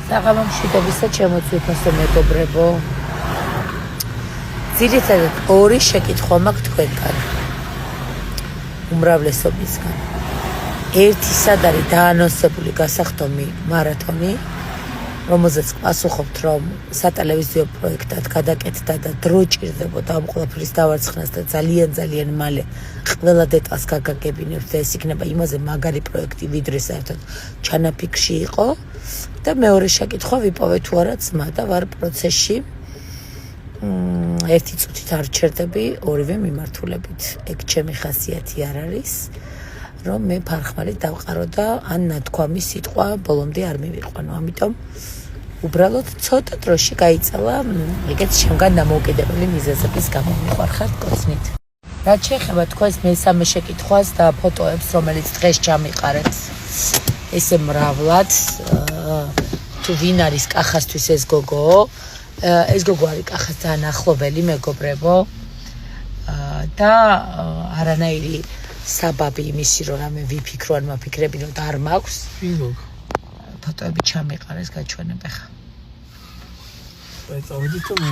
საღამომშვიდობისა ჩემო ძვირფასო მეგობრებო. ძირითადად ორი შეკითხვა მაქვს თქვენგან. უმრავლესობისგან. ერთი სად არის დაანონსებული გასახდომი მარათონი, რომელზეც პასუხობთ, რომ სატელევიზიო პროექტად გადაკეთდა და დრო ჭირდებოდა ამ ყველაფრის დავარცხნას და ძალიან მალე ყველა დეტალს გაგაგებინებთ და ეს იქნება იმაზე მაგარი პროექტი, ვიდრე საერთოდ ჩანაფიქრში იყო. და მეორე შეკითხვა ვიპოვე თუ არა ძმა და ვარ პროცესში. ერთი წუთით არ ჩერდები ორივე მიმართულებით. ეგ ჩემი ხასიათი არ არის, რომ მე ფარხმალით დავყარო და ან ნათქვამი სიტყვა ბოლომდე არ მივიყვანო. ამიტომ უბრალოდ ცოტა დროში გაიწელა ეგეც შემგან დამოუკიდებელი მიზეზების გამო მიყვარხართ კოცნით. რაც შეეხება თქვენს მესამე შეკითხვას და ფოტოებს, რომელიც დღეს ჩამიყარეთ ესე მრავლად, თუ ვინ არის კახასთვის ეს გოგო? ეს გოგო არის კახას ძალიან ახლობელი მეგობრებო და არანაირი საბაბი იმისი, რომ რამე ვიფიქრო ან მაფიქრებინო და არ მაქვს. ფოტოები ჩამიყარეს, გაჩვენებ ახლა. წავედით თუ მე.